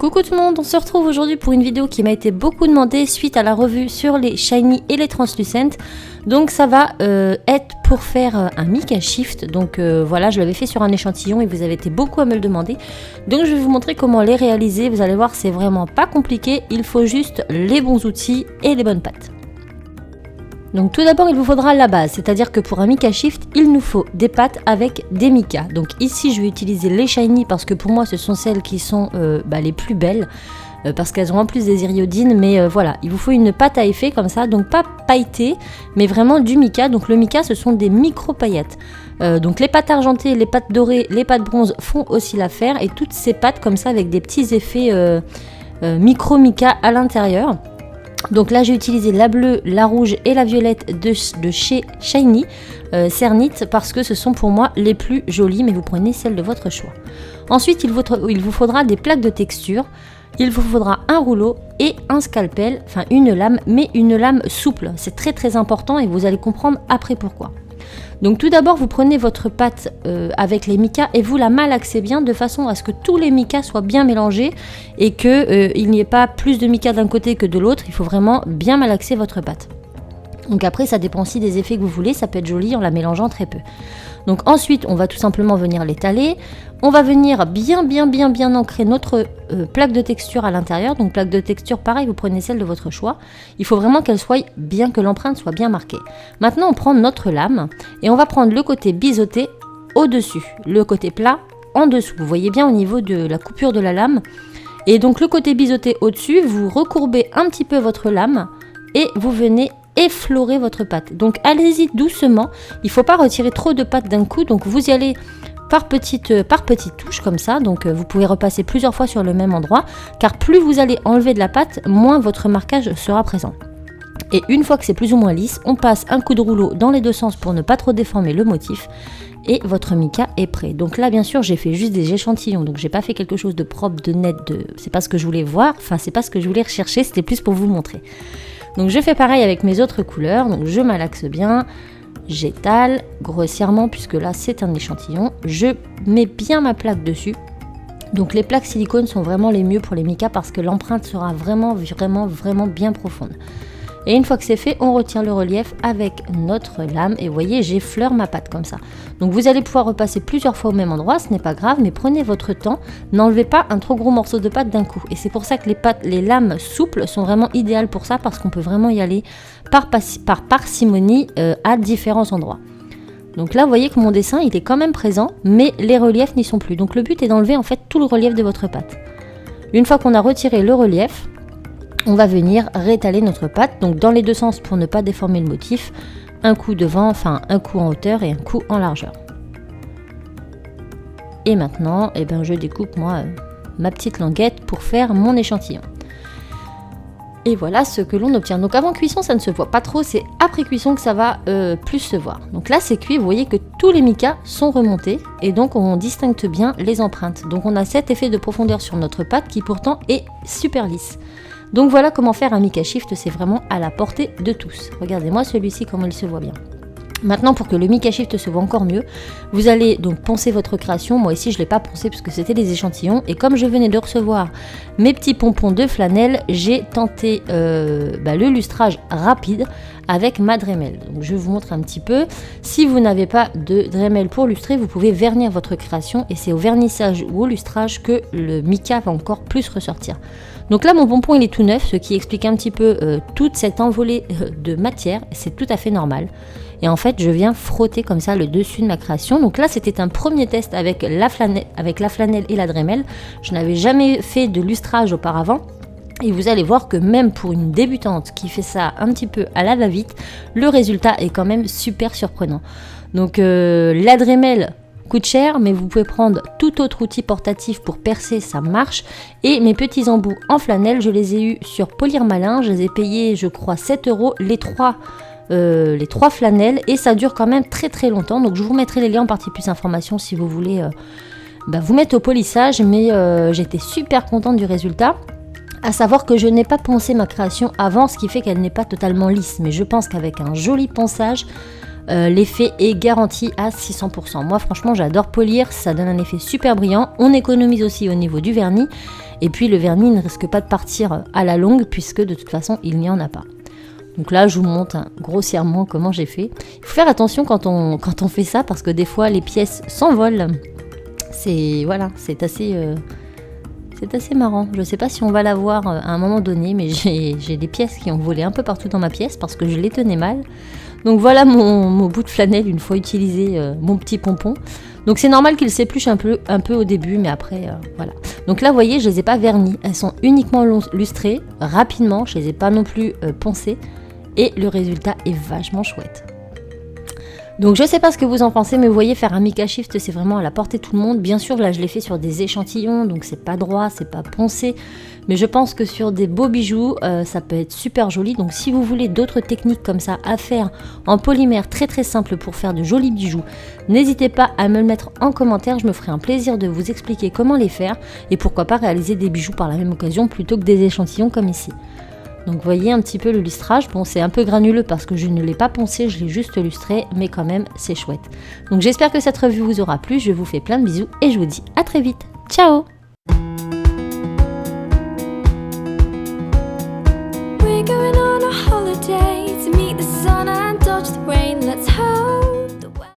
Coucou tout le monde, on se retrouve aujourd'hui pour une vidéo qui m'a été beaucoup demandée suite à la revue sur les shiny et les translucent. Donc ça va être pour faire un Mica Shift. Donc voilà, je l'avais fait sur un échantillon et vous avez été beaucoup à me le demander. Donc je vais vous montrer comment les réaliser. Vous allez voir, c'est vraiment pas compliqué. Il faut juste les bons outils et les bonnes pattes. Donc tout d'abord il vous faudra la base, c'est-à-dire que pour un Mica Shift, il nous faut des pattes avec des micas. Donc ici je vais utiliser les shiny parce que pour moi ce sont celles qui sont les plus belles, parce qu'elles ont en plus des iridines, mais voilà, il vous faut une pâte à effet comme ça, donc pas pailletée, mais vraiment du mica. Donc le mica ce sont des micro paillettes. Donc les pâtes argentées, les pâtes dorées, les pâtes bronze font aussi l'affaire, et toutes ces pâtes comme ça avec des petits effets micro mica à l'intérieur. Donc là j'ai utilisé la bleue, la rouge et la violette de chez Shiny Cernite parce que ce sont pour moi les plus jolies, mais vous prenez celle de votre choix. Ensuite il vous faudra des plaques de texture, il vous faudra un rouleau et un scalpel, enfin une lame, mais une lame souple. C'est très important et vous allez comprendre après pourquoi. Donc tout d'abord vous prenez votre pâte avec les micas et vous la malaxez bien de façon à ce que tous les micas soient bien mélangés et qu'il n'y ait pas plus de micas d'un côté que de l'autre. Il faut vraiment bien malaxer votre pâte. Donc après ça dépend aussi des effets que vous voulez, ça peut être joli en la mélangeant très peu. Donc ensuite on va tout simplement venir l'étaler, on va venir bien ancrer notre plaque de texture à l'intérieur. Donc plaque de texture pareil, vous prenez celle de votre choix, il faut vraiment qu'elle soit bien, que l'empreinte soit bien marquée. Maintenant on prend notre lame et on va prendre le côté biseauté au dessus, le côté plat en dessous, vous voyez bien au niveau de la coupure de la lame, et donc le côté biseauté au dessus, vous recourbez un petit peu votre lame et vous venez effleurer votre pâte. Donc allez-y doucement, il ne faut pas retirer trop de pâte d'un coup, donc vous y allez par petites touches comme ça. Donc vous pouvez repasser plusieurs fois sur le même endroit, car plus vous allez enlever de la pâte, moins votre marquage sera présent. Et une fois que c'est plus ou moins lisse, on passe un coup de rouleau dans les deux sens pour ne pas trop déformer le motif, et votre mica est prêt. Donc là bien sûr j'ai fait juste des échantillons, donc j'ai pas fait quelque chose de propre, de net, c'est pas ce que je voulais voir, enfin c'est pas ce que je voulais rechercher, c'était plus pour vous montrer. Donc je fais pareil avec mes autres couleurs, donc je malaxe bien, j'étale grossièrement puisque là c'est un échantillon, je mets bien ma plaque dessus. Donc les plaques silicone sont vraiment les mieux pour les micas parce que l'empreinte sera vraiment bien profonde. Et une fois que c'est fait, on retire le relief avec notre lame et vous voyez, j'effleure ma pâte comme ça. Donc vous allez pouvoir repasser plusieurs fois au même endroit, ce n'est pas grave, mais prenez votre temps, n'enlevez pas un trop gros morceau de pâte d'un coup. Et c'est pour ça que les lames souples sont vraiment idéales pour ça, parce qu'on peut vraiment y aller par parcimonie à différents endroits. Donc là vous voyez que mon dessin il est quand même présent, mais les reliefs n'y sont plus. Donc le but est d'enlever en fait tout le relief de votre pâte. Une fois qu'on a retiré le relief, on va venir réétaler notre pâte, donc dans les deux sens pour ne pas déformer le motif, un coup devant, enfin un coup en hauteur et un coup en largeur. Et maintenant, je découpe moi ma petite languette pour faire mon échantillon. Et voilà ce que l'on obtient. Donc avant cuisson ça ne se voit pas trop, c'est après cuisson que ça va plus se voir. Donc là c'est cuit, vous voyez que tous les micas sont remontés et donc on distingue bien les empreintes. Donc on a cet effet de profondeur sur notre pâte qui pourtant est super lisse. Donc voilà comment faire un Mica Shift, c'est vraiment à la portée de tous. Regardez-moi celui-ci comment il se voit bien. Maintenant pour que le Mica Shift se voit encore mieux, vous allez donc poncer votre création. Moi ici je ne l'ai pas poncé parce que c'était des échantillons. Et comme je venais de recevoir mes petits pompons de flanelle, j'ai tenté le lustrage rapide avec ma Dremel. Donc je vous montre un petit peu. Si vous n'avez pas de Dremel pour lustrer, vous pouvez vernir votre création. Et c'est au vernissage ou au lustrage que le mica va encore plus ressortir. Donc là mon pompon il est tout neuf, ce qui explique un petit peu toute cette envolée de matière. C'est tout à fait normal. Et en fait je viens frotter comme ça le dessus de ma création. Donc là c'était un premier test avec la flanelle et la Dremel. Je n'avais jamais fait de lustrage auparavant. Et vous allez voir que même pour une débutante qui fait ça un petit peu à la va-vite, le résultat est quand même super surprenant. Donc la Dremel coûte cher, mais vous pouvez prendre tout autre outil portatif pour percer, ça marche. Et mes petits embouts en flanelle, je les ai eus sur Polir Malin, je les ai payés je crois 7 € les trois flanelles, et ça dure quand même très longtemps. Donc je vous mettrai les liens en partie plus information si vous voulez vous mettre au polissage, mais j'étais super contente du résultat. À savoir que je n'ai pas poncé ma création avant, ce qui fait qu'elle n'est pas totalement lisse, mais je pense qu'avec un joli ponçage, l'effet est garanti à 600%. Moi franchement j'adore polir, ça donne un effet super brillant, on économise aussi au niveau du vernis, et puis le vernis ne risque pas de partir à la longue puisque de toute façon il n'y en a pas. Donc là je vous montre grossièrement comment j'ai fait. Il faut faire attention quand on fait ça parce que des fois les pièces s'envolent. C'est assez marrant. Je ne sais pas si on va la voir à un moment donné, mais j'ai des pièces qui ont volé un peu partout dans ma pièce parce que je les tenais mal. Donc voilà mon bout de flanelle une fois utilisé, mon petit pompon. Donc c'est normal qu'il s'épluche un peu au début, mais après, voilà. Donc là, vous voyez, je ne les ai pas vernis. Elles sont uniquement lustrées, rapidement. Je ne les ai pas non plus poncées. Et le résultat est vachement chouette. Donc je sais pas ce que vous en pensez, mais vous voyez, faire un Mica Shift, c'est vraiment à la portée de tout le monde. Bien sûr, là je l'ai fait sur des échantillons, donc c'est pas droit, c'est pas poncé, mais je pense que sur des beaux bijoux, ça peut être super joli. Donc si vous voulez d'autres techniques comme ça à faire en polymère très très simple pour faire de jolis bijoux, n'hésitez pas à me le mettre en commentaire, je me ferai un plaisir de vous expliquer comment les faire et pourquoi pas réaliser des bijoux par la même occasion plutôt que des échantillons comme ici. Donc vous voyez un petit peu le lustrage, bon c'est un peu granuleux parce que je ne l'ai pas poncé, je l'ai juste lustré, mais quand même c'est chouette. Donc j'espère que cette revue vous aura plu, je vous fais plein de bisous et je vous dis à très vite. Ciao!